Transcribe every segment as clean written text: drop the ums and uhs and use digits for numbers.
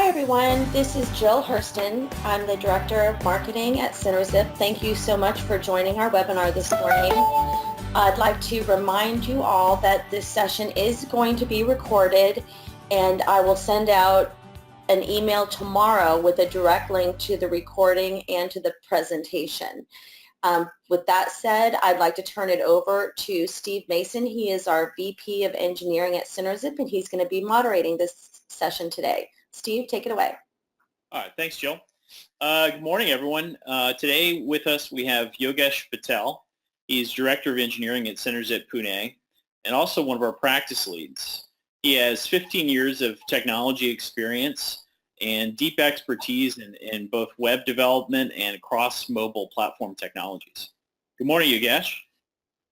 Hi everyone, this is Jill Hurston. I'm the Director of Marketing at Synerzip. Thank you so much for joining our webinar this morning. I'd like to remind you all that this session is going to be recorded, and I will send out an email tomorrow with a direct link to the recording and to the presentation. With that said, I'd like to turn it over to Steve Mason. He is our VP of Engineering at Synerzip, and he's going to be moderating this session today. Steve, take it away. All right, thanks, Jill. Good morning, everyone. Today with us we have Yogesh Patel. He's Director of Engineering at Synerzip Pune and also one of our practice leads. He has 15 years of technology experience and deep expertise in both web development and cross-mobile platform technologies. Good morning, Yogesh.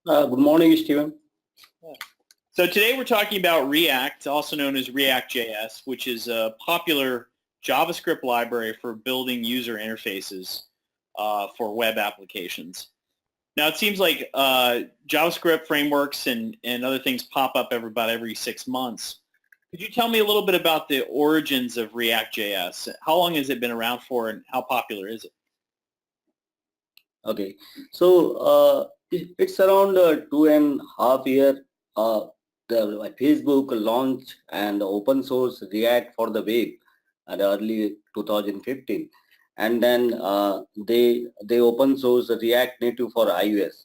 Good morning, Steven. So today we're talking about React, also known as React JS, which is a popular JavaScript library for building user interfaces for web applications. Now it seems like JavaScript frameworks and other things pop up about every 6 months. Could you tell me a little bit about the origins of React JS? How long has it been around for and how popular is it? Okay, so it's around 2.5 years. Facebook launched and open source React for the web at early 2015, and then they open source React Native for iOS.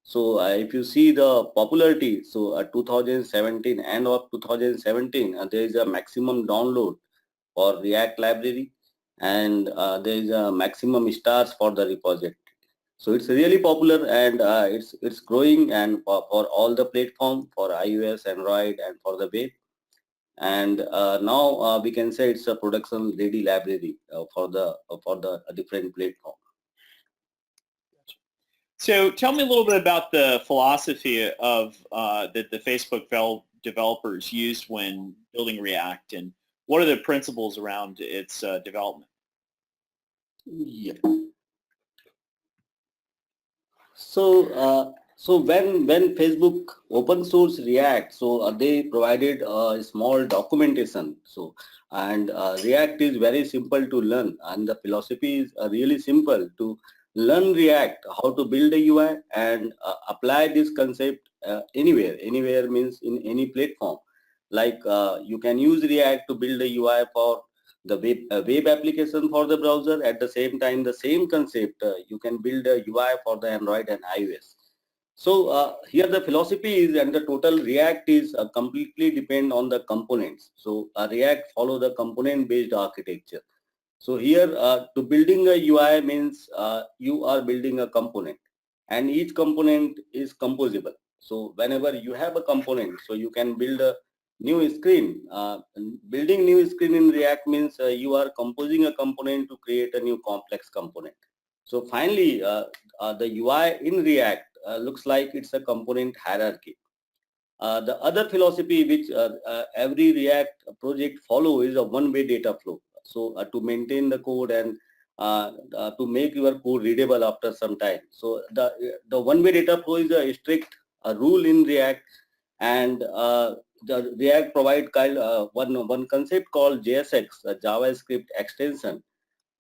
So if you see the popularity, so 2017, end of 2017, there is a maximum download for React library, and there is a maximum stars for the repository. So it's really popular, and it's growing, and for all the platform, for iOS, Android, and for the web. And now we can say it's a production ready library for the different platform. So tell me a little bit about the philosophy of that the Facebook developers used when building React, and what are the principles around its development? Yeah. So when Facebook open source React, so they provided a small documentation. So and React is very simple to learn, and the philosophy is really simple to learn React, how to build a UI and apply this concept anywhere. Anywhere means in any platform. Like you can use React to build a UI for the web application for the browser. At the same time, the same concept you can build a UI for the Android and iOS. So here the philosophy is, and the total React is completely depend on the components. So React follow the component based architecture. So here to building a UI means you are building a component, and each component is composable. So whenever you have a component, so you can build a new screen. Building new screen in React means you are composing a component to create a new complex component. So finally, the UI in React looks like it's a component hierarchy. The other philosophy which every React project follow is a one-way data flow. So to maintain the code and to make your code readable after some time. So the one-way data flow is a strict rule in React, and the React provide one concept called JSX, a JavaScript extension,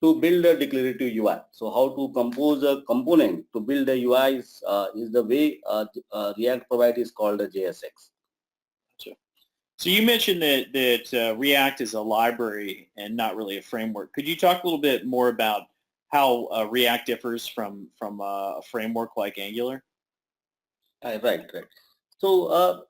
to build a declarative UI. So how to compose a component to build a UI is the way React provide is called a JSX. So you mentioned that React is a library and not really a framework. Could you talk a little bit more about how React differs from a framework like Angular? Right. So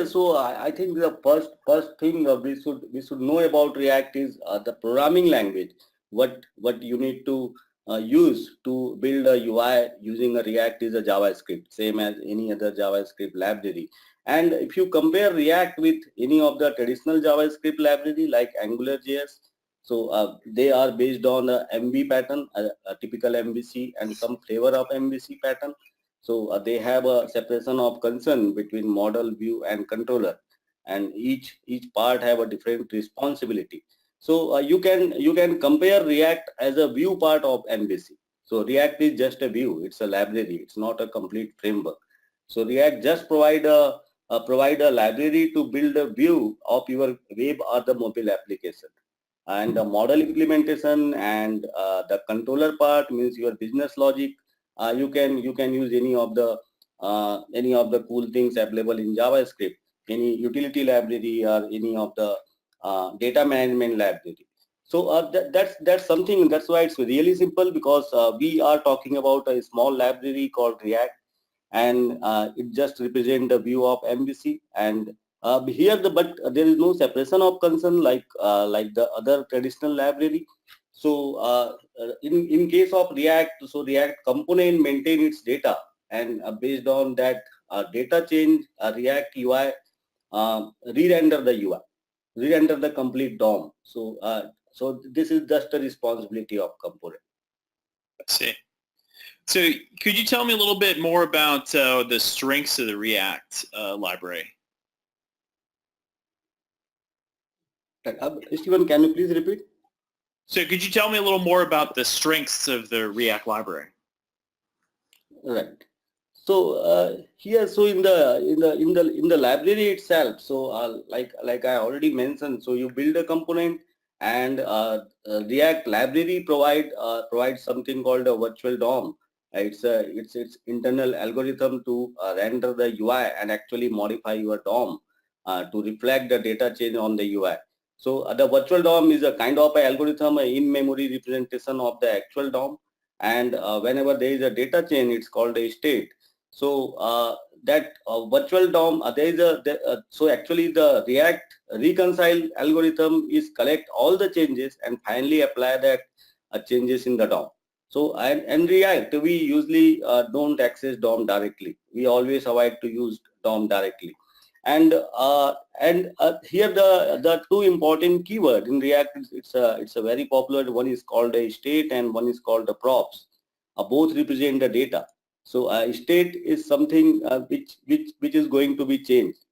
so I think the first thing we should know about React is the programming language. What you need to use to build a UI using a React is a JavaScript, same as any other JavaScript library. And if you compare React with any of the traditional JavaScript library like AngularJS, so they are based on a MV pattern, a typical MVC, and some flavor of MVC pattern. So they have a separation of concern between model, view, and controller, and each part have a different responsibility. So you can compare React as a view part of MVC. So React is just a view; it's a library. It's not a complete framework. So React just provide a provide a library to build a view of your web or the mobile application. And the model implementation and the controller part means your business logic. You can use any of the cool things available in JavaScript, any utility library or any of the data management library. So that's something. That's why it's really simple, because we are talking about a small library called React, and it just represents the view of MVC. And here but there is no separation of concern like the other traditional library. So in case of React, so React component maintain its data, and based on that data change, React UI re-render the UI, re-render the complete DOM. So this is just a responsibility of component. I see. So could you tell me a little bit more about the strengths of the React library? Stephen, can you please repeat? So could you tell me a little more about the strengths of the React library? Right. So here, so in the library itself, so like I already mentioned, so you build a component, and React library provides something called a virtual DOM. It's internal algorithm to render the UI and actually modify your DOM to reflect the data change on the UI. So the virtual DOM is a kind of a algorithm, in-memory representation of the actual DOM, and whenever there is a data change, it's called a state. So that virtual DOM, so actually the React reconcile algorithm is collect all the changes and finally apply that changes in the DOM. So and React, we usually don't access DOM directly. We always avoid to use DOM directly. And here the two important keyword in React, it's a very popular one, is called a state and one is called the props. Both represent the data. So state is something which is going to be changed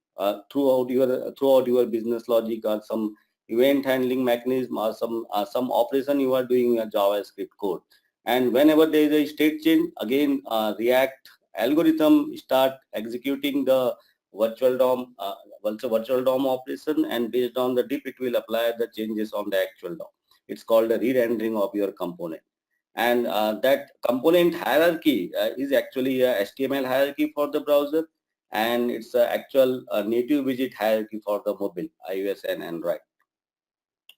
throughout your business logic, or some event handling mechanism, or some operation you are doing in a JavaScript code. And whenever there is a state change, again React algorithm start executing the virtual DOM operation, and based on the diff it will apply the changes on the actual DOM. It's called a re-rendering of your component. And that component hierarchy is actually a HTML hierarchy for the browser, and it's an actual native widget hierarchy for the mobile, iOS and Android.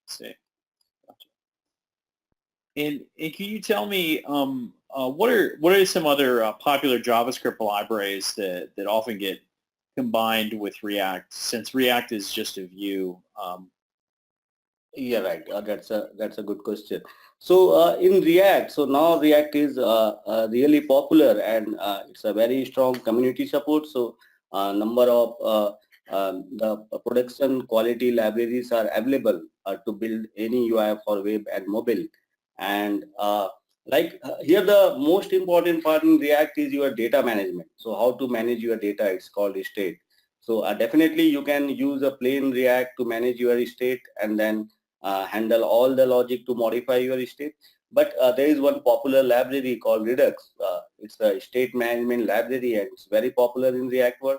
See. Gotcha. And can you tell me what are some other popular JavaScript libraries that often get combined with React, since React is just a view? Yeah, right. That's a good question. So in React, so now React is really popular, and it's a very strong community support. So number of the production quality libraries are available to build any UI for web and mobile. And here the most important part in React is your data management. So how to manage your data, it's called state. So definitely you can use a plain React to manage your state, and then handle all the logic to modify your state. But there is one popular library called Redux. It's a state management library, and it's very popular in React world,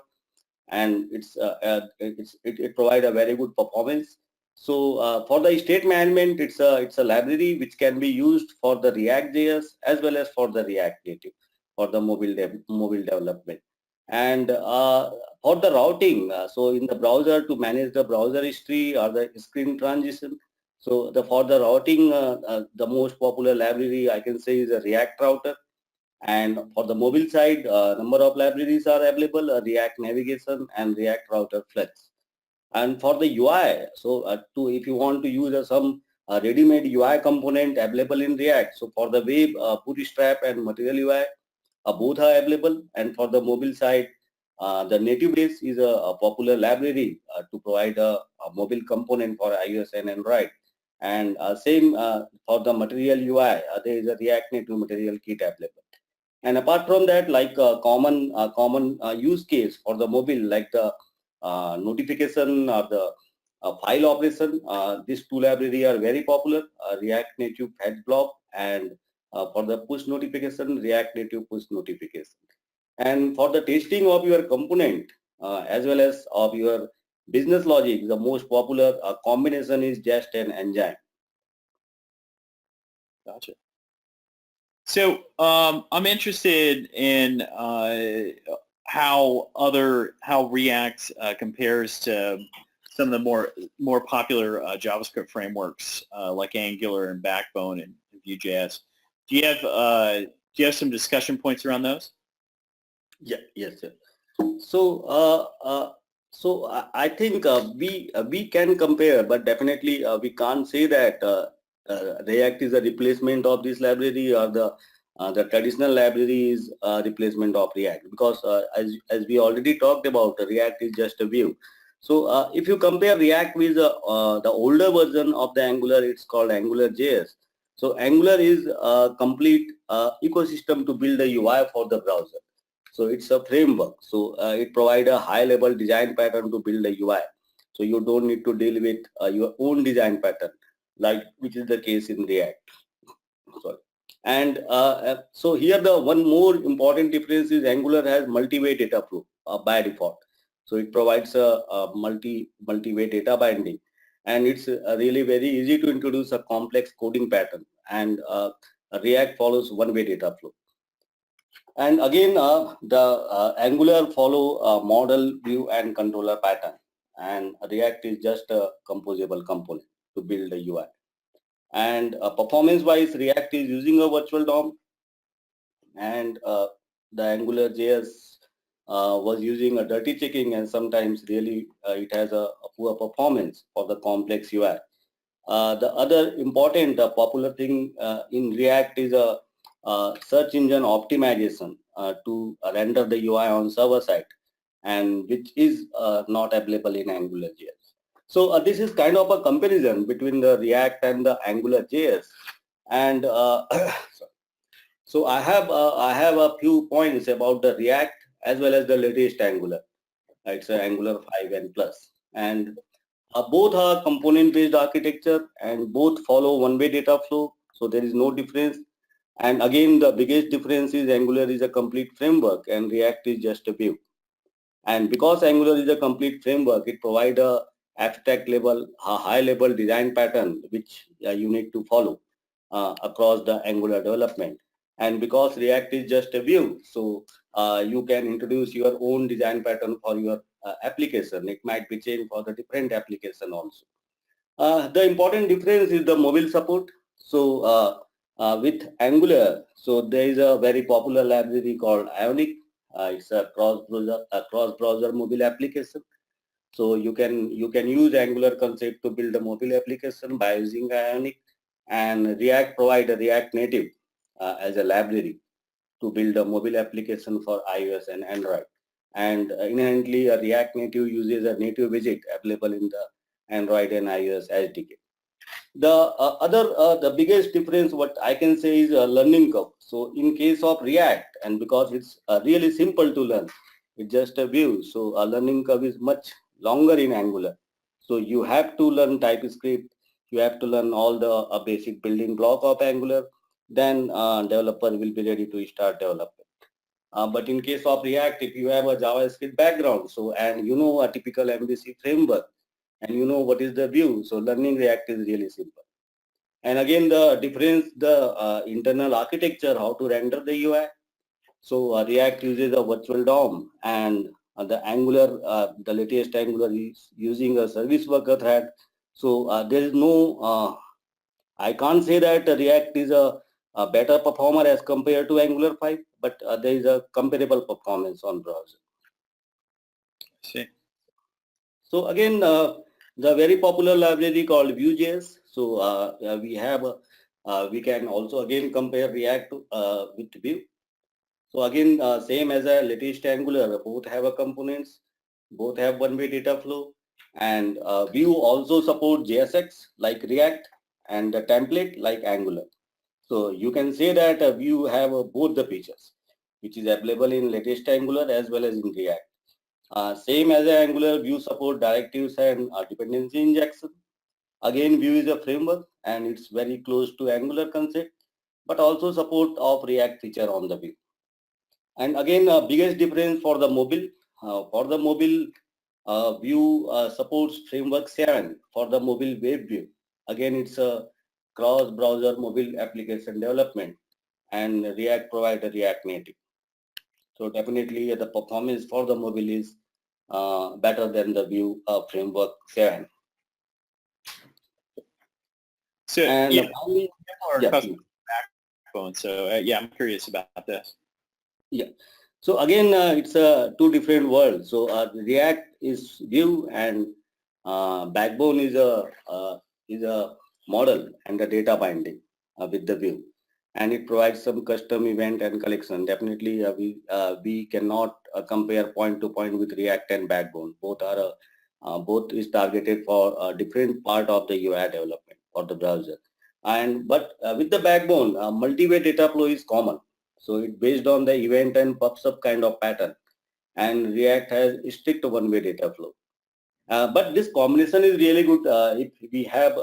and it provides a very good performance. So for the state management, it's a library which can be used for the React JS as well as for the React Native for the mobile development. And for the routing, so in the browser, to manage the browser history or the screen transition. So for the routing, the most popular library I can say is a React router. And for the mobile side, number of libraries are available: React Navigation and React Router Flex. And for the UI, so if you want to use some ready-made UI component available in React, so for the web, Bootstrap and Material UI both are available. And for the mobile side, the native base is a popular library to provide a mobile component for iOS and Android. And same for the Material UI, there is a React Native Material Kit available. And apart from that, like common use case for the mobile, like the notification or the file operation, these two libraries are very popular: React Native Fetch Block, and for the push notification, React Native Push Notification. And for the testing of your component, as well as of your business logic. The most popular combination is Jest and Engine. Gotcha. So I'm interested in how React compares to some of the more popular JavaScript frameworks like Angular and Backbone and VueJS. Do you have some discussion points around those? Yeah. Yes. Sir. So I think we can compare, but definitely we can't say that React is a replacement of this library, or the traditional library is a replacement of React, because as we already talked about, React is just a view. So if you compare React with the older version of the Angular, it's called AngularJS. So Angular is a complete ecosystem to build a UI for the browser. So it's a framework. So it provides a high-level design pattern to build a UI. So you don't need to deal with your own design pattern, like which is the case in React. Sorry. And so here the one more important difference is Angular has multi-way data flow by default. So it provides a multi-way data binding, and it's really very easy to introduce a complex coding pattern. And React follows one-way data flow. And again, the Angular follow model, view, and controller pattern, and React is just a composable component to build a UI. And performance-wise, React is using a virtual DOM, and the AngularJS was using a dirty checking, and sometimes really it has a poor performance for the complex UI. The other important popular thing in React is a search engine optimization to render the UI on server side, and which is not available in AngularJS. So this is kind of a comparison between the React and the AngularJS. And so I have a few points about the React as well as the latest Angular. It's Angular 5 and plus. And both are component-based architecture, and both follow one-way data flow, so there is no difference. And again, the biggest difference is Angular is a complete framework and React is just a view. And because Angular is a complete framework, it provides a abstract level, a high-level design pattern which you need to follow across the Angular development. And because React is just a view, so you can introduce your own design pattern for your application. It might be changed for the different application also. The important difference is the mobile support. So with Angular, so there is a very popular library called Ionic. It's a cross-browser mobile application. So you can use Angular concept to build a mobile application by using Ionic, and React provide a React Native as a library to build a mobile application for iOS and Android. And inherently, a React Native uses a native widget available in the Android and iOS SDK. The biggest difference, what I can say, is a learning curve. So in case of React, and because it's really simple to learn, it's just a view. So a learning curve is much longer in Angular. So you have to learn TypeScript. You have to learn all the basic building block of Angular. Then developer will be ready to start development. But in case of React, if you have a JavaScript background, so and you know a typical MVC framework, and you know what is the view, so learning React is really simple. And again, the difference, the internal architecture, how to render the UI. So React uses a virtual DOM, and the Angular, the latest Angular is using a service worker thread. So there is no, I can't say that React is a better performer as compared to Angular 5, but there is a comparable performance on browser. See. So again, the very popular library called VueJS. So we can also again compare React with Vue. So again, same as a latest Angular, both have a components, both have one-way data flow, and Vue also support JSX like React, and the template like Angular. So you can say that Vue have both the features, which is available in latest Angular as well as in React. Same as Angular, Vue support directives and dependency injection. Again, Vue is a framework and it's very close to Angular concept, but also support of React feature on the Vue. And again, biggest difference for the mobile, For the mobile, Vue supports framework 7 for the mobile web view. Again, it's a cross-browser mobile application development, and React provides a React Native. So definitely the performance for the mobile is better than the Vue framework 7. So And yeah, finally, our yeah, customer backbone. So yeah, I'm curious about this. yeah. So again, it's two different worlds. So React is Vue, and Backbone is a model and the data binding with the Vue, and it provides some custom event and collection. Definitely, we cannot compare point to point with React and Backbone. Both is targeted for a different part of the UI development for the browser. And but with the Backbone, multi-way data flow is common. So it's based on the event and pops up kind of pattern. And React has strict one-way data flow. But this combination is really good if we have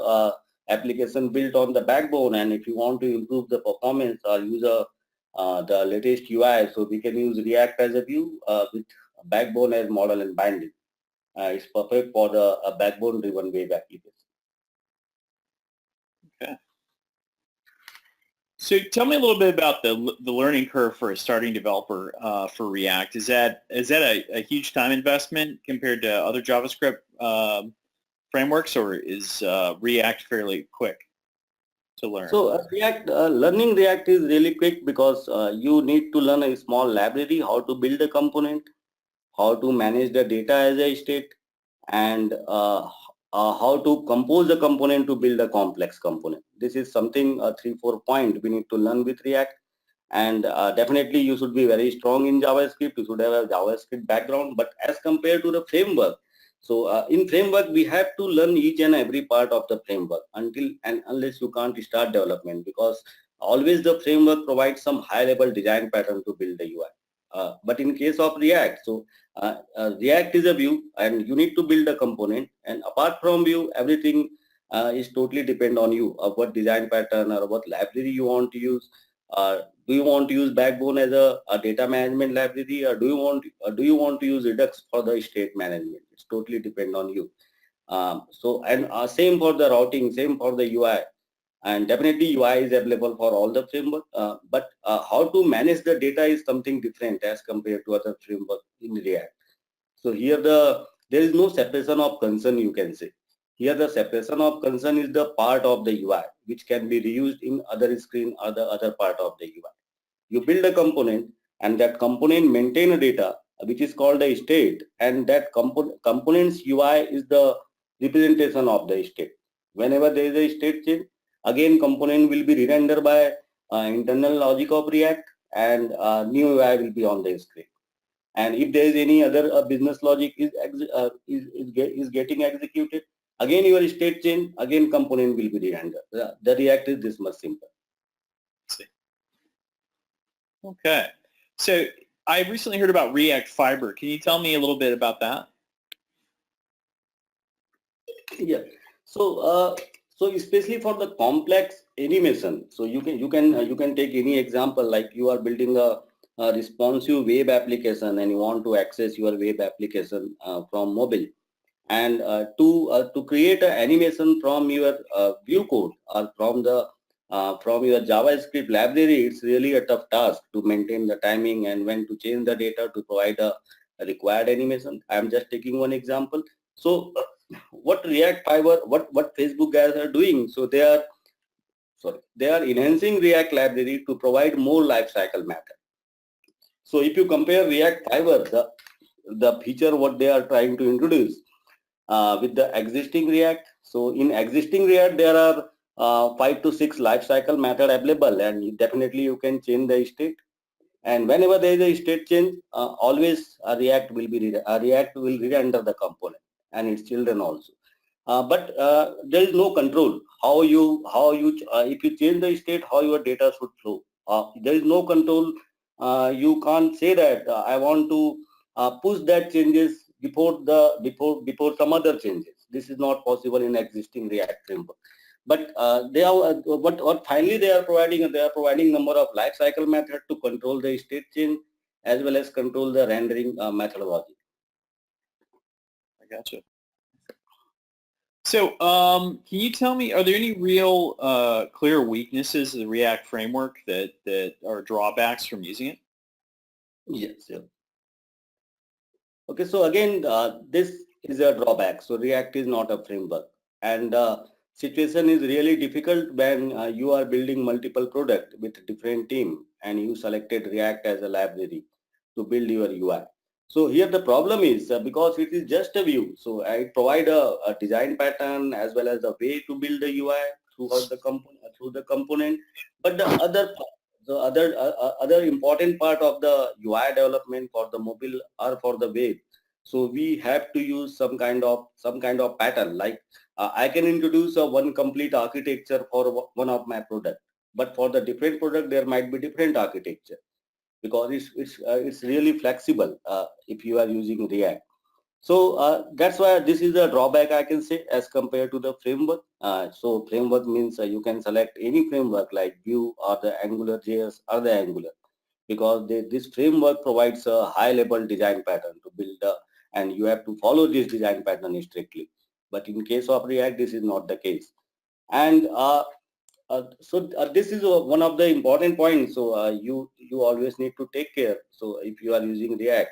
application built on the Backbone, and if you want to improve the performance or use the latest UI, so we can use React as a view with Backbone as model and binding. It's perfect for the Backbone-driven web application. Okay. So tell me a little bit about the learning curve for a starting developer for React. Is that a huge time investment compared to other JavaScript frameworks, or is React fairly quick to learn? So learning React is really quick because you need to learn a small library, how to build a component, how to manage the data as a state, and how to compose a component to build a complex component. This is something 3-4 point we need to learn with React. And definitely you should be very strong in JavaScript. You should have a JavaScript background. But as compared to the framework, so in framework we have to learn each and every part of the framework until and unless you can't start development, because always the framework provides some high level design pattern to build the UI. But in case of React, so React is a view and you need to build a component, and apart from view, everything is totally depend on you of what design pattern or what library you want to use. Do you want to use Backbone as a data management library, or do you want to use Redux for the state management? It's totally depend on you. Same for the routing, same for the UI. And definitely UI is available for all the framework, but how to manage the data is something different as compared to other framework in React. So here there is no separation of concern, you can say. Here the separation of concern is the part of the UI which can be reused in other screen or the other part of the UI. You build a component, and that component maintain a data which is called a state, and that component's UI is the representation of the state. Whenever there is a state change, again component will be re-rendered by internal logic of React, and new UI will be on the screen. And if there is any other business logic is getting executed, again your state change, again component will be re-rendered. The React is this much simple. Okay. So I recently heard about React Fiber. Can you tell me a little bit about that? Yeah. So especially for the complex animation, so you can take any example, like you are building a responsive web application and you want to access your web application from mobile, and to create an animation from your view code or from your JavaScript library, it's really a tough task to maintain the timing and when to change the data to provide a required animation. I'm just taking one example. So what React Fiber, what Facebook guys are doing, so they are enhancing React library to provide more lifecycle method. So if you compare React Fiber, the feature what they are trying to introduce with the existing React. So in existing React, there are 5 to 6 lifecycle method available, and definitely you can change the state. And whenever there is a state change, always React will re-render the component and its children also. But there is no control if you change the state, how your data should flow. There is no control. You can't say that I want to push that changes before some other changes. This is not possible in existing React framework. But what finally they are providing number of lifecycle method to control the state change as well as control the rendering methodology. I gotcha. So can you tell me, are there any real clear weaknesses of the React framework that are drawbacks from using it? Yes. Yeah. Okay, so again, this is a drawback. So React is not a framework, and situation is really difficult when you are building multiple products with different team, and you selected React as a library to build your UI. So here the problem is because it is just a view. So I provide a design pattern as well as a way to build the UI throughout the component, but the other important part of the UI development for the mobile or for the web. So we have to use some kind of pattern. Like I can introduce a one complete architecture for one of my product, but for the different product there might be different architecture because it's really flexible if you are using React. So that's why this is a drawback I can say as compared to the framework. So framework means you can select any framework like Vue or the AngularJS or the Angular because this framework provides a high level design pattern to build and you have to follow this design pattern strictly. But in case of React, this is not the case. And this is one of the important points. So you always need to take care. So if you are using React,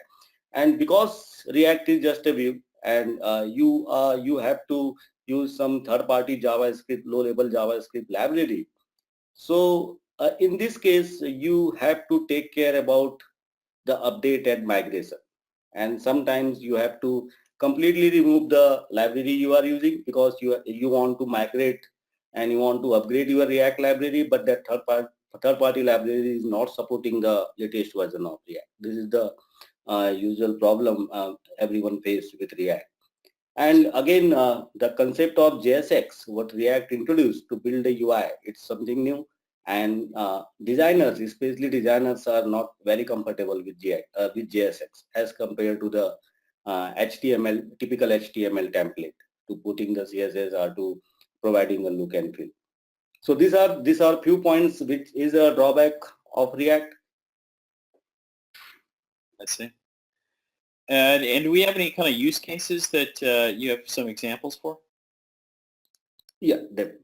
and because React is just a view, and you have to use some third-party JavaScript, low-level JavaScript library. So in this case, you have to take care about the update and migration, and sometimes you have to completely remove the library you are using because you want to migrate and you want to upgrade your React library, but that third party library is not supporting the latest version of React. This is the usual problem everyone faces with React. And again, the concept of JSX, what React introduced to build a UI, it's something new. And designers, especially designers, are not very comfortable with JSX as compared to the HTML, typical HTML template to putting the CSS or to providing a look and feel. So these are few points which is a drawback of React. I see. And do we have any kind of use cases that you have some examples for? Yeah, definitely.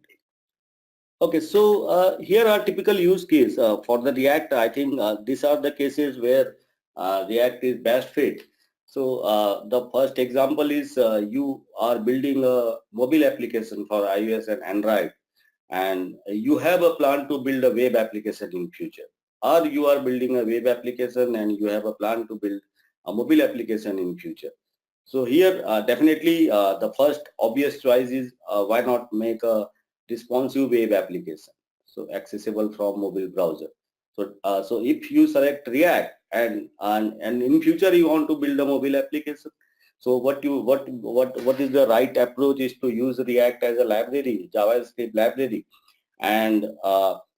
Okay, so here are typical use case for the React. I think these are the cases where React is best fit. So the first example is you are building a mobile application for iOS and Android, and you have a plan to build a web application in future, or you are building a web application and you have a plan to build a mobile application in future. So here definitely the first obvious choice is why not make a responsive web application so accessible from mobile browser. So so if you select React and in future you want to build a mobile application, so what is the right approach is to use React as a library, JavaScript library, and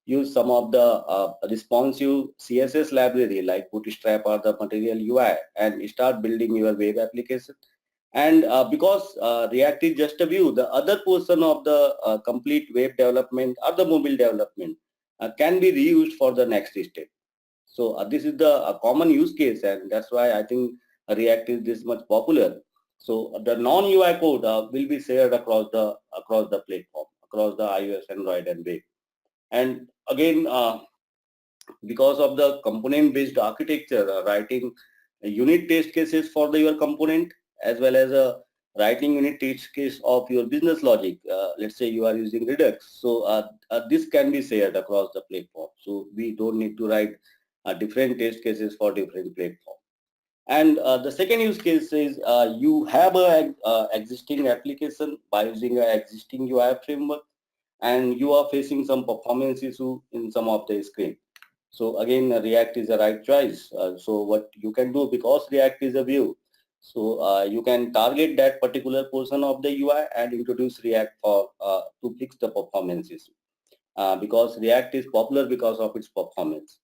use some of the responsive CSS library like Bootstrap or the Material UI and start building your web application. And because React is just a view, the other portion of the complete web development or the mobile development can be reused for the next step. So this is the common use case, and that's why I think React is this much popular. So the non-UI code will be shared across the platform, across the iOS, Android, and web. And again, because of the component-based architecture, writing unit test cases for your component as well as writing unit test case of your business logic. Let's say you are using Redux. So this can be shared across the platform. So we don't need to write different test cases for different platforms. And the second use case is you have a existing application by using an existing UI framework, and you are facing some performance issue in some of the screen. So again, React is the right choice. So what you can do, because React is a view, so you can target that particular portion of the UI and introduce React for to fix the performance issue. Because React is popular because of its performance.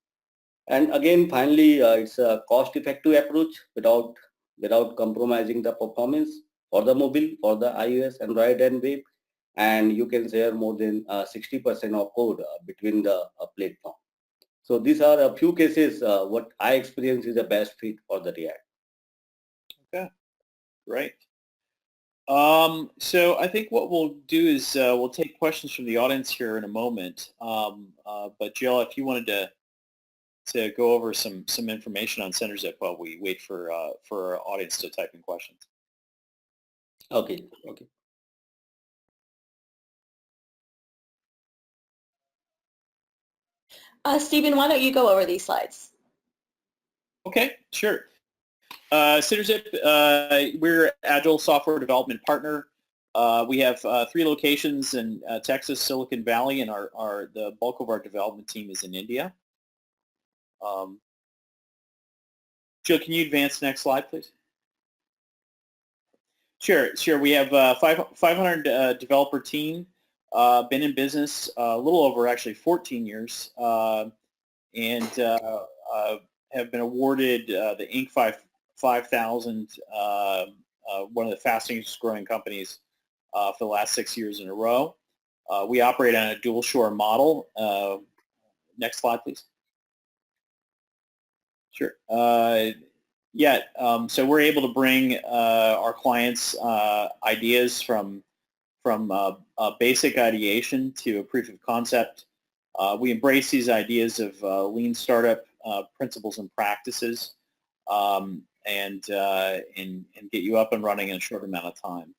And again, finally, it's a cost-effective approach without compromising the performance for the mobile, for the iOS, Android, and web. And you can share more than 60% of code between the platform. So these are a few cases what I experience is the best fit for the React. Okay, great. So I think what we'll do is we'll take questions from the audience here in a moment. But Jill, if you wanted to go over some information on Synerzip while we wait for our audience to type in questions. Okay. Okay. Stephen, why don't you go over these slides? Okay, sure. Synerzip, we're Agile software development partner. We have 3 locations in Texas, Silicon Valley, and the bulk of our development team is in India. Jill, can you advance the next slide, please? Sure. We have 500 developer team, been in business a little over actually 14 years, and have been awarded the Inc. 5000, one of the fastest growing companies for the last 6 years in a row. We operate on a dual shore model. Next slide, please. Sure. So we're able to bring our clients ideas from basic ideation to a proof of concept. We embrace these ideas of lean startup principles and practices, and get you up and running in a short amount of time.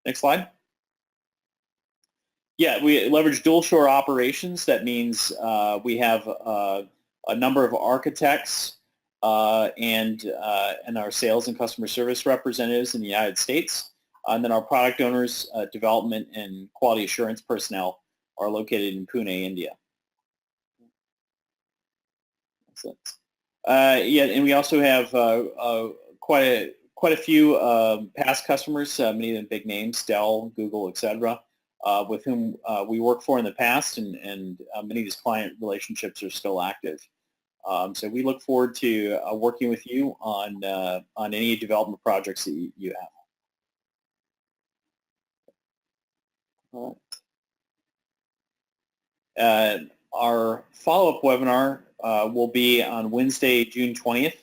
Next slide. Yeah, we leverage dual shore operations. That means we have a number of architects and our sales and customer service representatives in the United States. And then our product owners, development, and quality assurance personnel are located in Pune, India. Excellent. And we also have quite a few past customers, many of them big names, Dell, Google, etc., with whom we worked for in the past, and many of these client relationships are still active. So we look forward to working with you on any development projects that you have. All right. Our follow-up webinar will be on Wednesday, June 20th,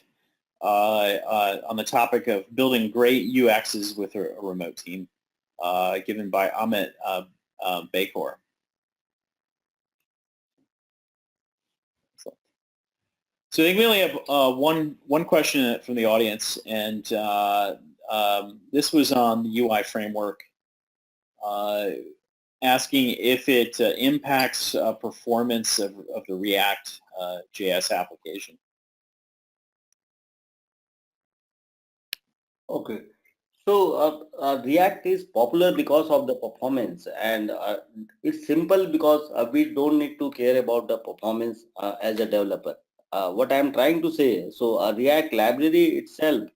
on the topic of building great UXs with a remote team, given by Amit Bakor. So I think we only have one question from the audience, and this was on the UI framework, asking if it impacts performance of the React JS application. Okay. So React is popular because of the performance, and it's simple because we don't need to care about the performance as a developer. What I'm trying to say, so a React library itself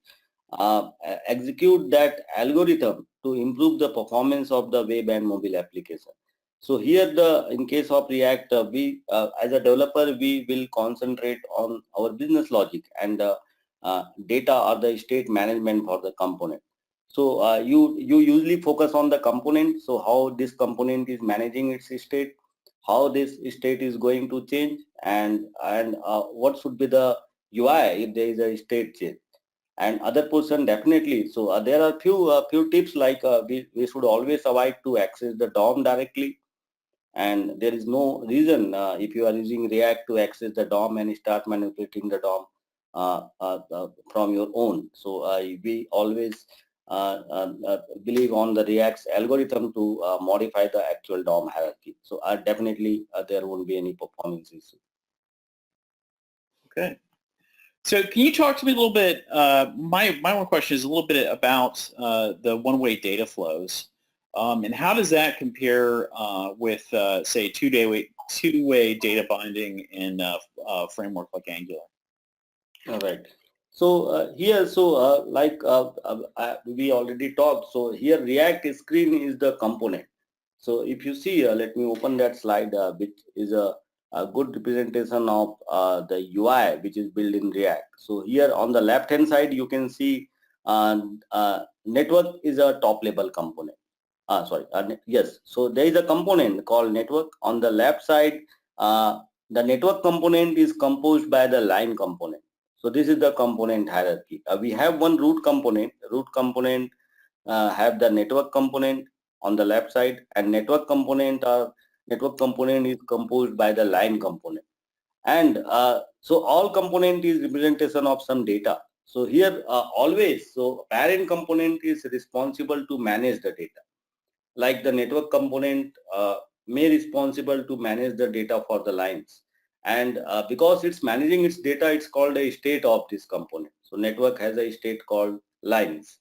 execute that algorithm to improve the performance of the web and mobile application. So here, in case of React, we as a developer, we will concentrate on our business logic and data or the state management for the component. So you usually focus on the component, so how this component is managing its state, how this state is going to change, and what should be the UI if there is a state change. And other person definitely. So there are few tips like we should always avoid to access the DOM directly, and there is no reason if you are using React to access the DOM and start manipulating the DOM from your own. So we always believe on the React's algorithm to modify the actual DOM hierarchy. So definitely there won't be any performance issue. Okay. So can you talk to me a little bit, my one question is a little bit about the one-way data flows, and how does that compare with, say, two-way data binding in a framework like Angular? All right. So here, so we already talked, so here React screen is the component. So if you see, let me open that slide, which is a good representation of the UI which is built in React. So here on the left hand side you can see network is a top level component. Yes, so there is a component called network. On the left side, the network component is composed by the line component. So this is the component hierarchy. We have one root component. Root component have the network component on the left side, and network component is composed by the line component. And so all component is representation of some data. So here always, so parent component is responsible to manage the data. Like the network component may responsible to manage the data for the lines. And because it's managing its data, it's called a state of this component. So network has a state called lines.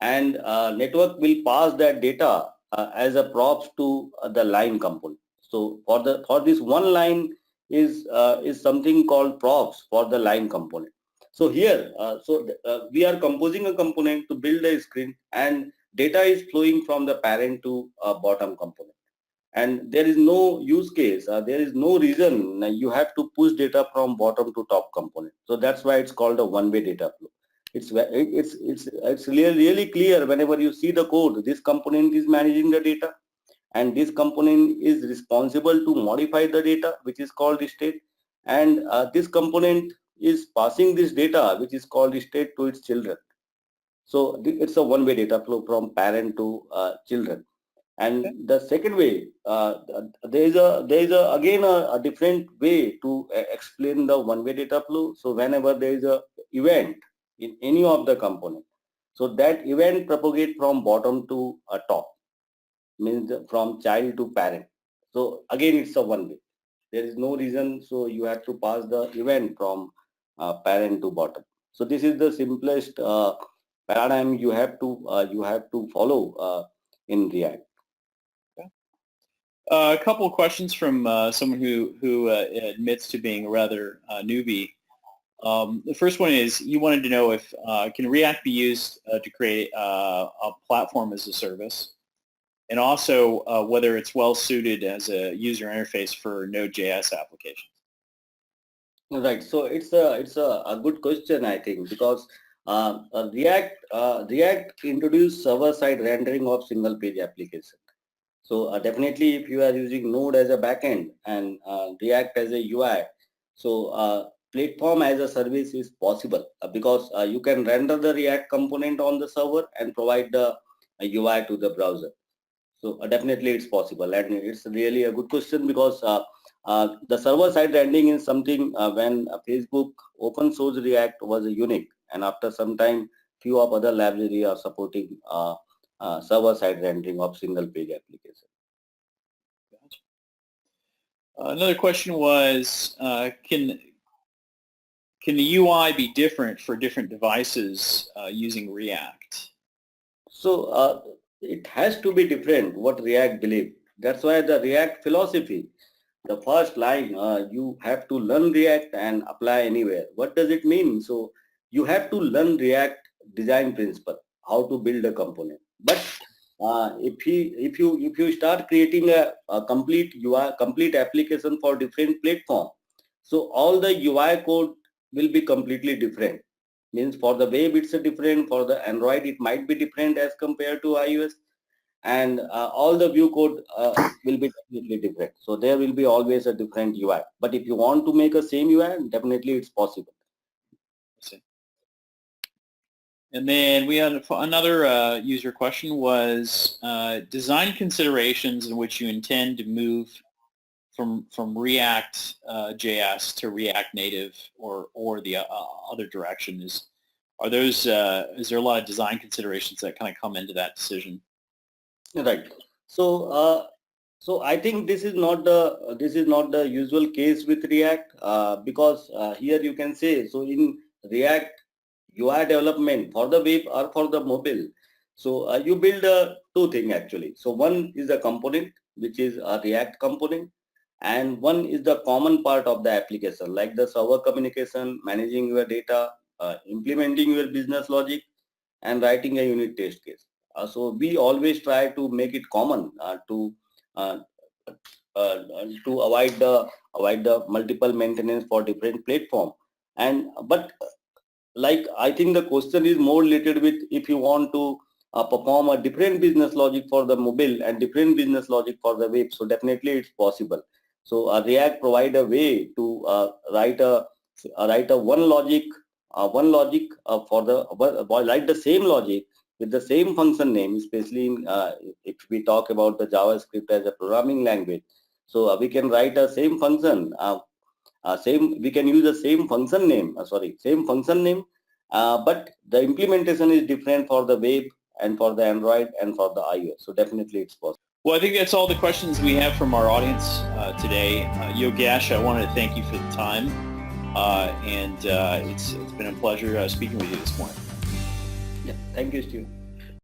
And network will pass that data as a props to the line component. So for this one line is something called props for the line component. So here, we are composing a component to build a screen, and data is flowing from the parent to bottom component. And there is no use case, there is no reason you have to push data from bottom to top component. So that's why it's called a one-way data flow. It's really clear whenever you see the code. This component is managing the data, and this component is responsible to modify the data, which is called state, and this component is passing this data, which is called state, to its children. So it's a one-way data flow from parent to children. And the second way, there is again a different way to explain the one-way data flow. So whenever there is a event in any of the component, so that event propagate from bottom to top, means from child to parent. So again, it's a one way. There is no reason, so you have to pass the event from parent to bottom. So this is the simplest paradigm you have to follow in React. A couple of questions from someone who admits to being a rather newbie. The first one is, you wanted to know if can React be used to create a platform as a service, and also whether it's well suited as a user interface for Node.js applications. Right. So it's a good question, I think, because React introduced server-side rendering of single-page application. So definitely, if you are using Node as a backend and React as a UI, so platform as a service is possible because you can render the React component on the server and provide the UI to the browser. So definitely it's possible, and it's really a good question because the server-side rendering is something when Facebook open source React was unique, and after some time, few of other libraries are supporting server-side rendering of single-page application. Another question was, can the UI be different for different devices using React? So it has to be different what React believes. That's why the React philosophy, the first line, you have to learn React and apply anywhere. What does it mean? So you have to learn React design principle, how to build a component. But if you start creating a complete UI, complete application for different platform, so all the UI code will be completely different. Means for the web it's a different, for the Android it might be different as compared to iOS, and all the view code will be definitely different. So there will be always a different UI. But if you want to make a same UI, definitely it's possible. And then we had another user question was design considerations in which you intend to move from React JS to React Native or the other direction. Is there a lot of design considerations that kind of come into that decision? Right. So so I think this is not the usual case with React because here you can say, so in React UI development for the web or for the mobile, so you build two things actually. So one is the component, which is a React component, and one is the common part of the application, like the server communication, managing your data, implementing your business logic, and writing a unit test case. So we always try to make it common uh, to avoid the multiple maintenance for different platform. And but like, I think the question is more related with if you want to perform a different business logic for the mobile and different business logic for the web. So definitely it's possible. So React provide a way to write a one logic for the write the same logic with the same function name, especially if we talk about the JavaScript as a programming language. So we can write a same function, we can use the same function name, but the implementation is different for the web and for the Android and for the iOS. So definitely it's possible. Well, I think that's all the questions we have from our audience today. Yogesh, I wanted to thank you for the time, and it's been a pleasure speaking with you this morning. Yeah, thank you, Steve.